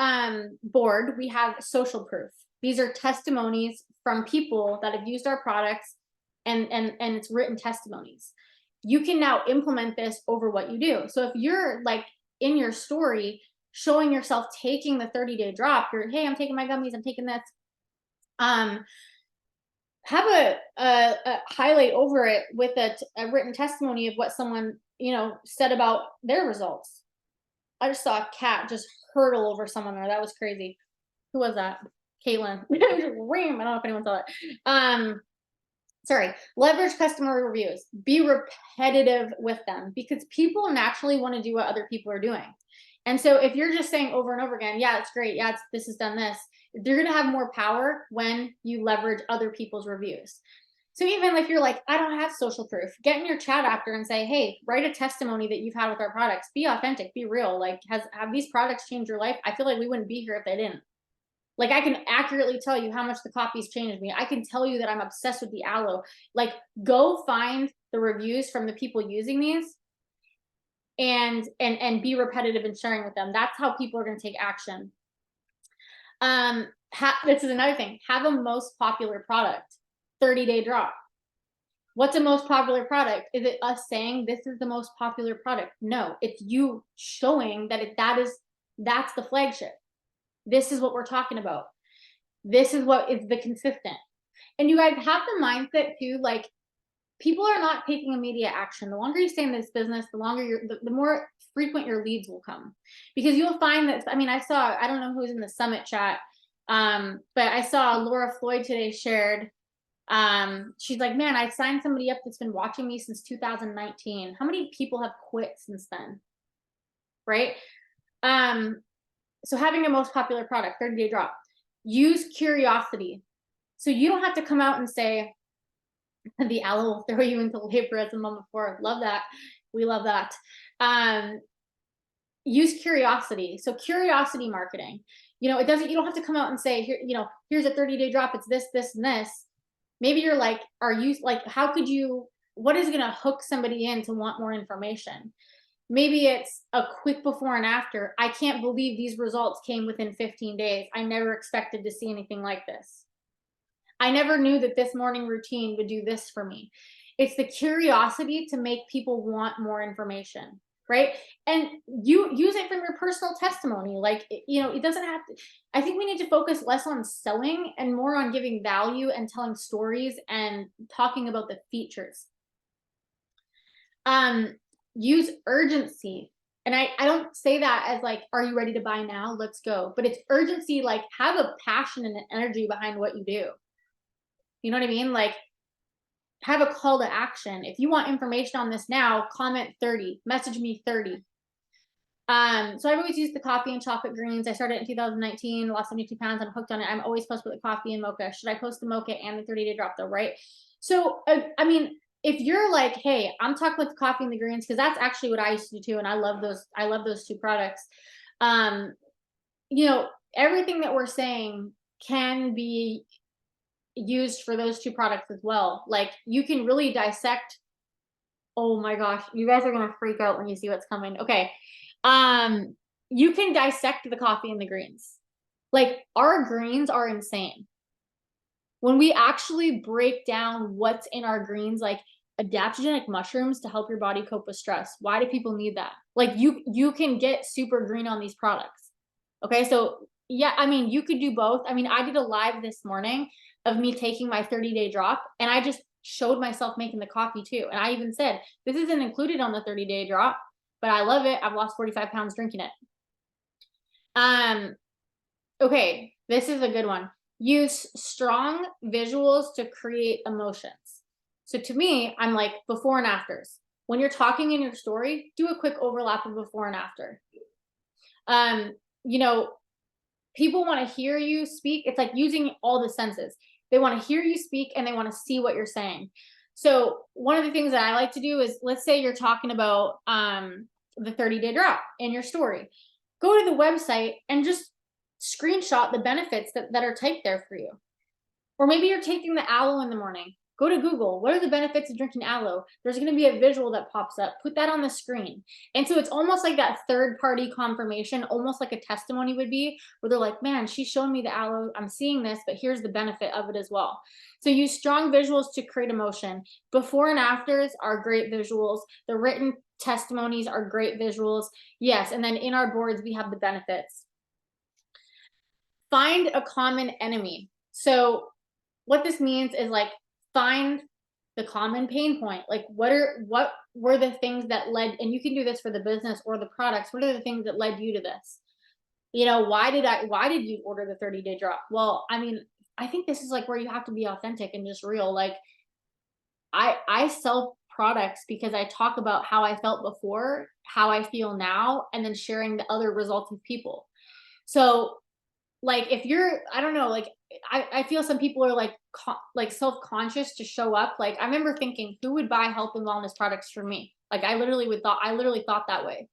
board, we have social proof. These are testimonies from people that have used our products, and it's written testimonies. You can now implement this over what you do. So if you're like in your story, showing yourself taking the 30-day drop, hey, I'm taking my gummies, I'm taking this. Have a highlight over it with a written testimony of what someone, said about their results. I just saw a cat just hurtle over someone there. That was crazy. Who was that? Caitlin. I don't know if anyone saw that. Sorry. Leverage customer reviews. Be repetitive with them, because people naturally want to do what other people are doing. And so if you're just saying over and over again, yeah, it's great. Yeah, this has done this. You're going to have more power when you leverage other people's reviews. So even if you're like, I don't have social proof, get in your chat after and say, hey, write a testimony that you've had with our products. Be authentic, be real. Like, have these products changed your life? I feel like we wouldn't be here if they didn't. Like I can accurately tell you how much the coffee's changed me. I can tell you that I'm obsessed with the aloe. Like go find the reviews from the people using these and be repetitive in sharing with them. That's how people are going to take action. This is another thing. Have a most popular product. 30-day drop. What's a most popular product? Is it us saying this is the most popular product? No, it's you showing that that's the flagship. This is what we're talking about. This is what is the consistent. And you guys have the mindset too, like people are not taking immediate action. The longer you stay in this business, the longer the more frequent your leads will come, because you'll find that, I mean, I don't know who's in the summit chat, but I saw Laura Floyd today shared, she's like, man, I signed somebody up that's been watching me since 2019. How many people have quit since then? Right? So having a most popular product, 30-day drop, use curiosity. So you don't have to come out and say, the aloe will throw you into labor as a mom of four. Love that. We love that. Use curiosity. So curiosity marketing, you don't have to come out and say, here, here's a 30-day drop. It's this, this, and this. Maybe you're like, what is going to hook somebody in to want more information? Maybe it's a quick before and after. I can't believe these results came within 15 days. I never expected to see anything like this. I never knew that this morning routine would do this for me. It's the curiosity to make people want more information, right? And you use it from your personal testimony. Like, it doesn't have to, I think we need to focus less on selling and more on giving value and telling stories and talking about the features. Use urgency. And I don't say that as like, are you ready to buy now? Let's go. But it's urgency, like have a passion and an energy behind what you do. You know what I mean? Like have a call to action. If you want information on this now, comment 30, message me 30. So I've always used the coffee and chocolate greens. I started in 2019, lost 72 pounds. I'm hooked on it. I'm always post with the coffee and mocha. Should I post the mocha and the 30-day drop though? Right. So, I mean, if you're like, hey, I'm talking with the coffee and the greens, because that's actually what I used to do too. And I love those two products. Everything that we're saying can be used for those two products as well. Like you can really dissect. Oh my gosh, you guys are gonna freak out when you see what's coming. Okay. You can dissect the coffee and the greens. Like our greens are insane. When we actually break down what's in our greens, like adaptogenic mushrooms to help your body cope with stress. Why do people need that? Like you can get super green on these products. Okay, so yeah, I mean, you could do both. I mean, I did a live this morning of me taking my 30-day drop, and I just showed myself making the coffee too. And I even said, this isn't included on the 30-day drop, but I love it. I've lost 45 pounds drinking it. Okay, this is a good one. Use strong visuals to create emotions. So to me, I'm like before and afters. When you're talking in your story, do a quick overlap of before and after. People want to hear you speak. It's like using all the senses. They want to hear you speak and they want to see what you're saying. So one of the things that I like to do is, let's say you're talking about the 30-day drop in your story. Go to the website and just screenshot the benefits that are typed there for you. Or maybe you're taking the aloe in the morning. Go to Google. What are the benefits of drinking aloe? There's going to be a visual that pops up. Put that on the screen. And so it's almost like that third-party confirmation, almost like a testimony would be, where they're like, man, she's showing me the aloe. I'm seeing this, but here's the benefit of it as well. So use strong visuals to create emotion. Before and afters are great visuals. The written testimonies are great visuals. Yes, and then in our boards, we have the benefits. Find a common enemy. So what this means is like, find the common pain point. Like what were the things that led, and you can do this for the business or the products. What are the things that led you to this? Why did you order the 30-day drop? Well, I mean, I think this is like where you have to be authentic and just real. Like I sell products because I talk about how I felt before, how I feel now, and then sharing the other results with people. So like if you're, I don't know, like I feel some people are like self-conscious to show up. Like I remember thinking, who would buy health and wellness products from me? Like I literally thought that way.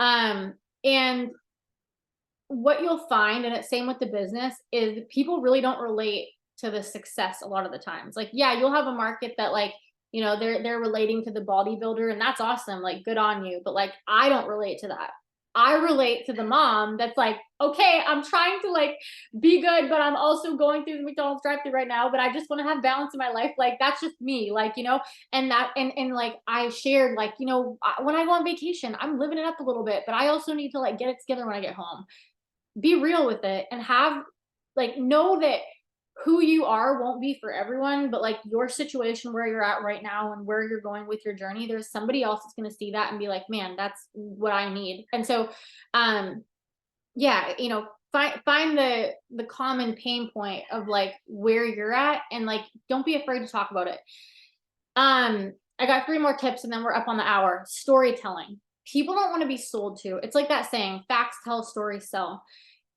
And what you'll find, and it's same with the business, is people really don't relate to the success a lot of the times. Like, yeah, you'll have a market that like, they're relating to the bodybuilder, and that's awesome. Like, good on you. But like, I don't relate to that. I relate to the mom that's like, okay, I'm trying to like be good, but I'm also going through the McDonald's drive-thru right now, but I just want to have balance in my life. Like, that's just me. Like, and that, and like I shared, like, when I go on vacation, I'm living it up a little bit, but I also need to like get it together when I get home. Be real with it and have, like, know that who you are won't be for everyone, but like your situation where you're at right now and where you're going with your journey, there's somebody else that's going to see that and be like, man, that's what I need. And so, yeah, find the common pain point of like where you're at, and like, don't be afraid to talk about it. I got 3 more tips and then we're up on the hour. Storytelling. People don't want to be sold to. It's like that saying, facts tell, stories sell.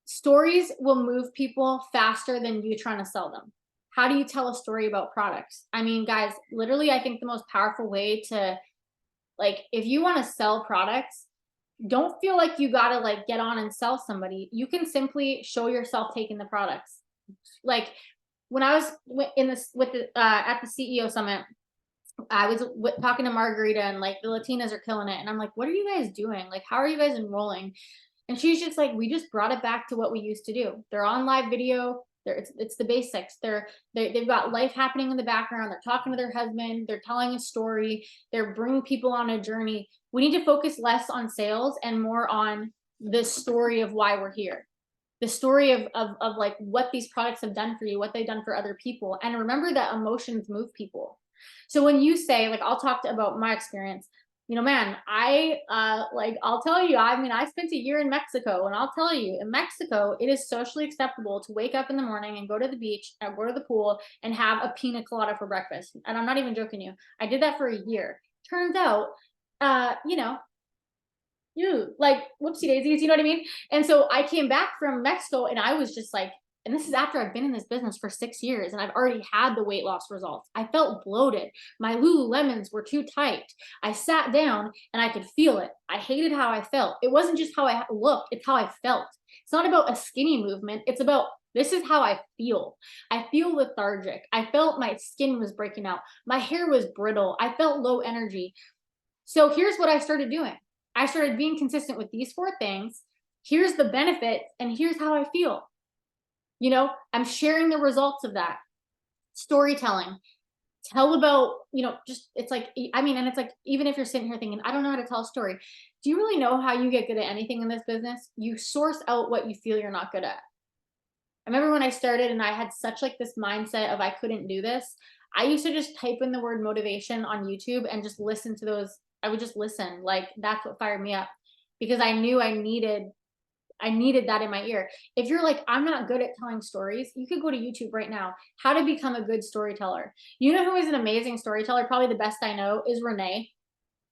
Stories will move people faster than you trying to sell them. How do you tell a story about products? I mean, guys, literally, I think the most powerful way to, like, if you want to sell products, don't feel like you got to like get on and sell somebody. You can simply show yourself taking the products. Like, when I was in this with the at the CEO summit, I was talking to Margarita, and like the Latinas are killing it. And I'm like, what are you guys doing? Like, how are you guys enrolling? And she's just like, we just brought it back to what we used to do. They're on live video. It's the basics. They've got life happening in the background. They're talking to their husband. They're telling a story. They're bringing people on a journey. We need to focus less on sales and more on the story of why we're here. The story of like what these products have done for you, what they've done for other people. And remember that emotions move people. So when you say, like, I'll talk about my experience, man, I'll tell you, I mean, I spent a year in Mexico, and I'll tell you, in Mexico, it is socially acceptable to wake up in the morning and go to the beach and go to the pool and have a pina colada for breakfast. And I'm not even joking you. I did that for a year. Turns out, you like, whoopsie daisies, you know what I mean? And so I came back from Mexico, and I was just like, and this is after I've been in this business for 6 years and I've already had the weight loss results. I felt bloated. My Lululemons were too tight. I sat down and I could feel it. I hated how I felt. It wasn't just how I looked, it's how I felt. It's not about a skinny movement. It's about, this is how I feel. I feel lethargic. I felt my skin was breaking out. My hair was brittle. I felt low energy. So here's what I started doing. I started being consistent with these 4 things. Here's the benefit, and here's how I feel. I'm sharing the results of that. Storytelling. Tell about, just, it's like, I mean, and it's like, even if you're sitting here thinking, I don't know how to tell a story. Do you really know how you get good at anything in this business? You source out what you feel you're not good at. I remember when I started and I had such like this mindset of I couldn't do this. I used to just type in the word motivation on YouTube and just listen to those. I would just listen. Like, that's what fired me up, because I knew I needed that in my ear. If you're like, I'm not good at telling stories, you could go to YouTube right now. How to become a good storyteller. You know who is an amazing storyteller? Probably the best I know is Renee.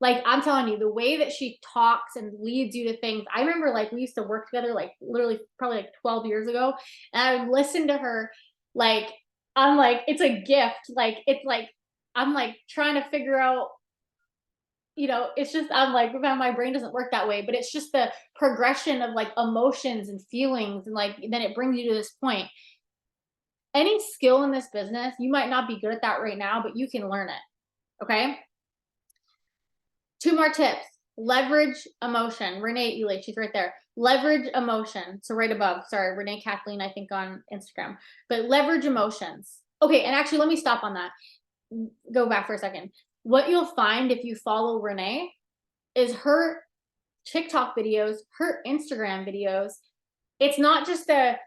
Like, I'm telling you, the way that she talks and leads you to things. I remember, like, we used to work together, like, literally probably like 12 years ago. And I would listen to her, like, I'm like, it's a gift. Like, it's like, I'm like trying to figure out, it's just, I'm like, man, my brain doesn't work that way, but it's just the progression of like emotions and feelings. And like, then it brings you to this point. Any skill in this business, you might not be good at that right now, but you can learn it. Okay. 2 more tips. Leverage emotion. Renee Ely, she's right there. Leverage emotion. So right above, sorry, Renee Kathleen, I think on Instagram, but leverage emotions. Okay. And actually, let me stop on that. Go back for a second. What you'll find if you follow Renee is her TikTok videos, her Instagram videos. It's not just a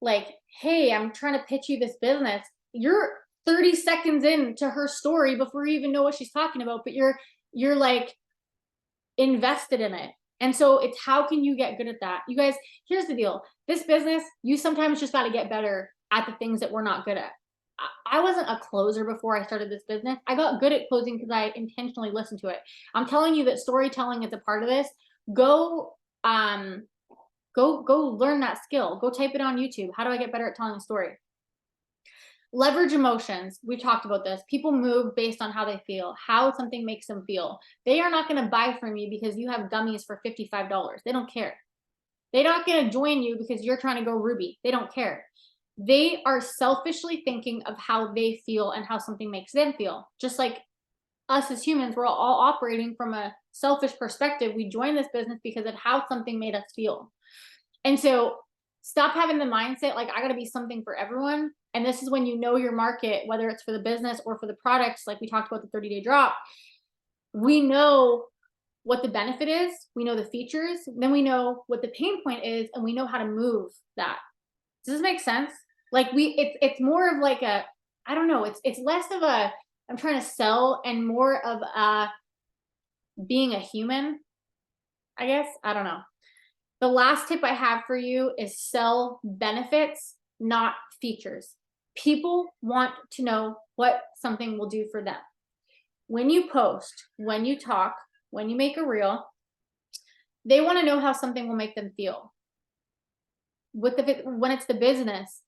like, hey, I'm trying to pitch you this business. You're 30 seconds into her story before you even know what she's talking about, but you're like invested in it. And so it's, how can you get good at that? You guys, here's the deal. This business, you sometimes just got to get better at the things that we're not good at. I wasn't a closer before I started this business. I got good at closing because I intentionally listened to it. I'm telling you that storytelling is a part of this. Go learn that skill. Go type it on YouTube. How do I get better at telling a story? Leverage emotions. We talked about this. People move based on how they feel, how something makes them feel. They are not going to buy from you because you have gummies for $55. They don't care. They're not going to join you because you're trying to go Ruby. They don't care. They are selfishly thinking of how they feel and how something makes them feel. Just like us as humans, we're all operating from a selfish perspective. We joined this business because of how something made us feel. And so stop having the mindset like, I got to be something for everyone. And this is when you know your market, whether it's for the business or for the products, like we talked about the 30-day drop. We know what the benefit is, we know the features, then we know what the pain point is, and we know how to move that. Does this make sense? Like it's more of like a, I don't know, it's less of a, I'm trying to sell and more of a being a human, I guess. I don't know. The last tip I have for you is sell benefits, not features. People want to know what something will do for them. When you post, when you talk, when you make a reel, they want to know how something will make them feel. When it's the business,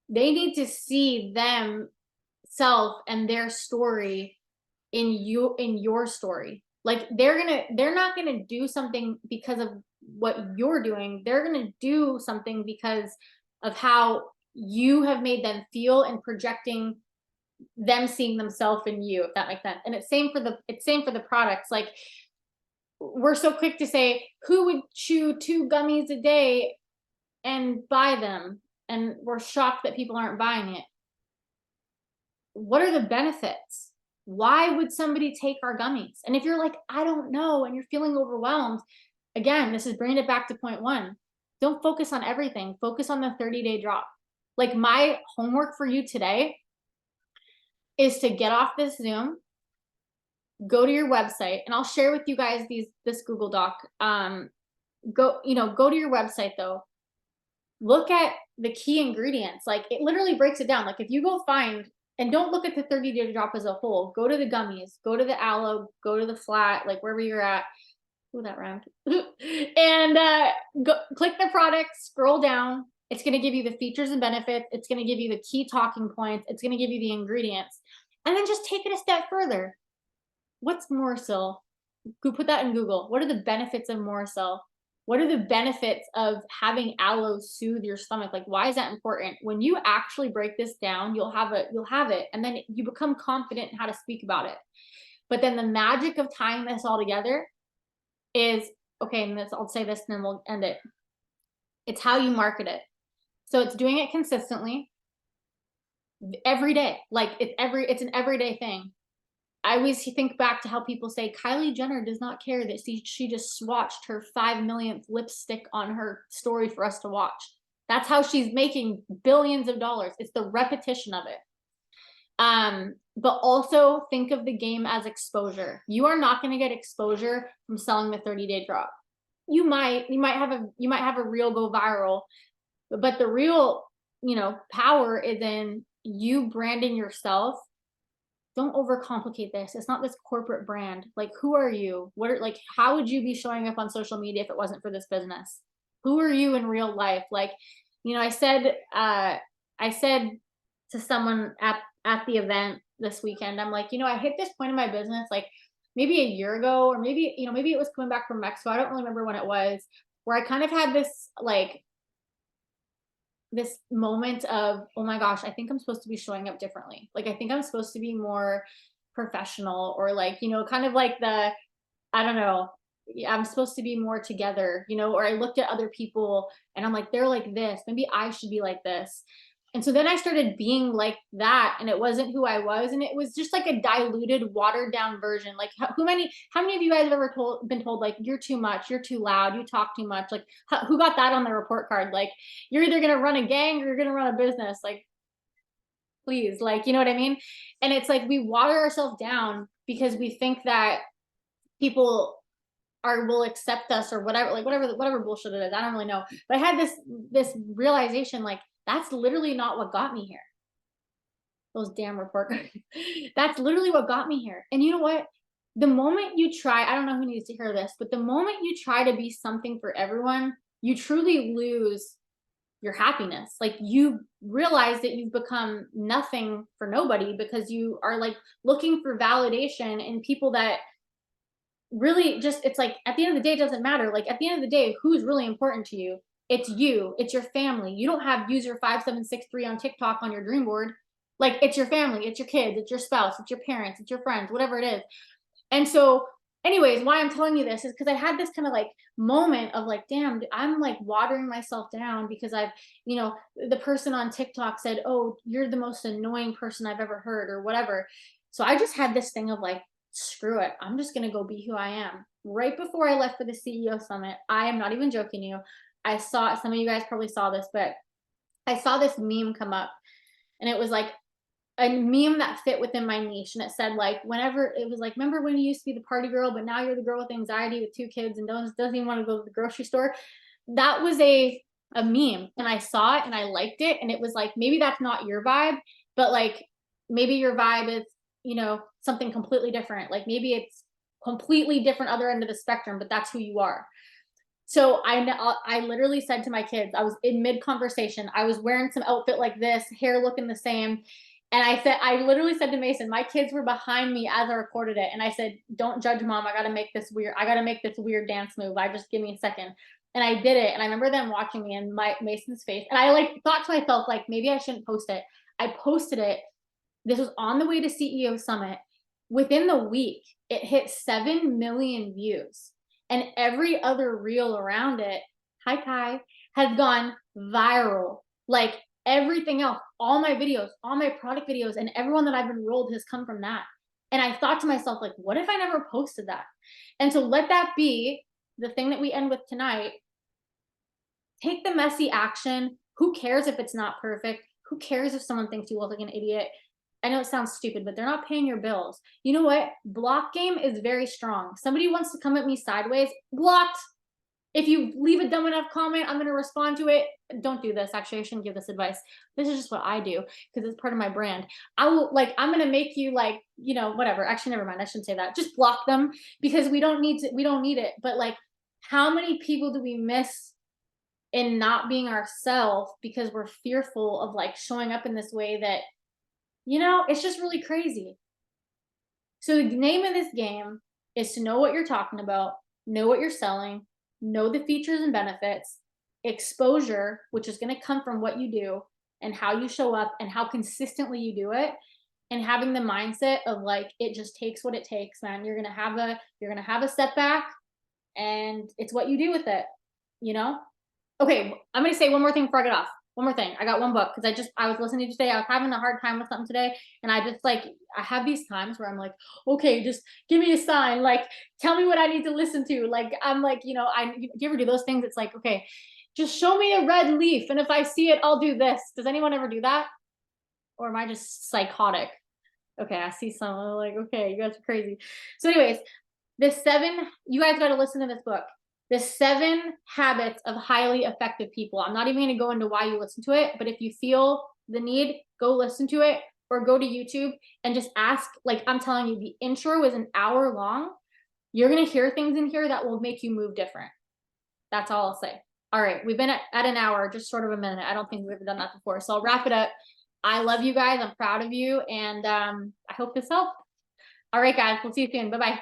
they need to see themselves and their story in your story. Like they're not gonna do something because of what you're doing. They're gonna do something because of how you have made them feel and projecting them seeing themselves in you, if that makes sense. And it's same for the products. Like we're so quick to say, who would chew 2 gummies a day and buy them? And we're shocked that people aren't buying it. What are the benefits? Why would somebody take our gummies? And if you're like, I don't know, and you're feeling overwhelmed, again, this is bringing it back to point 1. Don't focus on everything. Focus on the 30-day drop. Like my homework for you today is to get off this Zoom, go to your website, and I'll share with you guys this Google Doc. Go to your website though. Look at the key ingredients. Like it literally breaks it down. Like if you go find, and don't look at the 30-day drop as a whole, go to the gummies, go to the aloe, go to the flat, like wherever you're at. Ooh, that rhymed. And go click the product, scroll down. It's going to give you the features and benefits. It's going to give you the key talking points. It's going to give you the ingredients. And then just take it a step further. What's Morcil? Go put that in Google. What are the benefits of Morcil? What are the benefits of having aloe soothe your stomach? Like, why is that important? When you actually break this down, you'll have it, and then you become confident in how to speak about it. But then the magic of tying this all together is, okay, and I'll say this and then we'll end it. It's how you market it. So it's doing it consistently every day. Like it's an everyday thing. I always think back to how people say Kylie Jenner does not care that she just swatched her 5 millionth lipstick on her story for us to watch. That's how she's making billions of dollars. It's the repetition of it. But also think of the game as exposure. You are not going to get exposure from selling the 30-day drop. You might have a reel go viral, but the real, power is in you branding yourself. Don't overcomplicate this. It's not this corporate brand. Like, who are you? How would you be showing up on social media if it wasn't for this business? Who are you in real life? Like, I said to someone at the event this weekend, I'm like, I hit this point in my business, like maybe a year ago, or maybe it was coming back from Mexico. I don't really remember when it was, where I kind of had this moment of, oh my gosh, I think I'm supposed to be showing up differently. Like, I think I'm supposed to be more professional, or kind of like I don't know, I'm supposed to be more together, or I looked at other people and I'm like, they're like this, maybe I should be like this. And so then I started being like that, and it wasn't who I was, and it was just like a diluted, watered down version. Like how many of you guys have ever been told like, you're too much, you're too loud, you talk too much? Like who got that on their report card? Like, you're either going to run a gang or you're going to run a business. Like, please, like, you know what I mean? And it's like we water ourselves down because we think that people will accept us or whatever, like whatever bullshit it is. I don't really know. But I had this realization, like, that's literally not what got me here. Those damn report cards. That's literally what got me here. And you know what? The moment you try, I don't know who needs to hear this, but the moment you try to be something for everyone, you truly lose your happiness. Like, you realize that you've become nothing for nobody because you are like looking for validation in people that really just, it's like at the end of the day, it doesn't matter. Like at the end of the day, who's really important to you? It's you, it's your family. You don't have user 5763 on TikTok on your dream board. Like it's your family, it's your kids, it's your spouse, it's your parents, it's your friends, whatever it is. And so, anyways, why I'm telling you this is because I had this kind of like moment of like, damn, I'm like watering myself down because I've, you know, the person on TikTok said, oh, you're the most annoying person I've ever heard or whatever. So I just had this thing of like, screw it. I'm just going to go be who I am. Right before I left for the CEO summit, I am not even joking you. I saw, some of you guys probably saw this, but I saw this meme come up and it was like, a meme that fit within my niche, and it said like, whenever it was like, remember when you used to be the party girl but now you're the girl with anxiety with 2 kids and doesn't even want to go to the grocery store. That was a meme, and I saw it and I liked it, and it was like, maybe that's not your vibe, but like maybe your vibe is, you know, something completely different. Like maybe it's completely different other end of the spectrum, but that's who you are. So I literally said to my kids, I was in mid conversation, I was wearing some outfit like this, hair looking the same, and I literally said to Mason, my kids were behind me as I recorded it, and I said, "Don't judge, mom. I gotta make this weird dance move. I just give me a second." And I did it, and I remember them watching me and my Mason's face, and I like thought to myself, like maybe I shouldn't post it. I posted it. This was on the way to CEO Summit. Within the week, it hit 7 million views. And every other reel around it, hi Kai, has gone viral. Like everything else, all my videos, all my product videos, and everyone that I've enrolled has come from that. And I thought to myself, like, what if I never posted that? And so let that be the thing that we end with tonight. Take the messy action. Who cares if it's not perfect? Who cares if someone thinks you look like an idiot? I know it sounds stupid, but they're not paying your bills. You know what? Block game is very strong. Somebody wants to come at me sideways, blocked. If you leave a dumb enough comment, I'm going to respond to it. Don't do this. Actually, I shouldn't give this advice. This is just what I do because it's part of my brand. I will, like, I'm going to make you like, you know, whatever. Actually, never mind. I shouldn't say that. Just block them because we don't need it. But like, how many people do we miss in not being ourselves because we're fearful of like showing up in this way that, you know, it's just really crazy. So the name of this game is to know what you're talking about, know what you're selling, know the features and benefits, exposure, which is going to come from what you do and how you show up and how consistently you do it, and having the mindset of like, it just takes what it takes, man. You're going to have a setback, and it's what you do with it, you know? Okay, I'm gonna say one more thing before I get off. One more thing. I got one book because I was listening to today. I was having a hard time with something today, and I just like, I have these times where I'm like, okay, just give me a sign. Like, tell me what I need to listen to. Like, I'm like, you know, do you ever do those things? It's like, okay, just show me a red leaf, and if I see it, I'll do this. Does anyone ever do that, or am I just psychotic? Okay, I see some. I'm like, okay, you guys are crazy. So, anyways, you guys got to listen to this book. The 7 habits of highly effective people. I'm not even going to go into why you listen to it, but if you feel the need, go listen to it or go to YouTube and just ask. Like I'm telling you, the intro is an hour long. You're going to hear things in here that will make you move different. That's all I'll say. All right, we've been at an hour, just short of a minute. I don't think we've ever done that before. So I'll wrap it up. I love you guys. I'm proud of you. And I hope this helped. All right, guys, we'll see you soon. Bye-bye.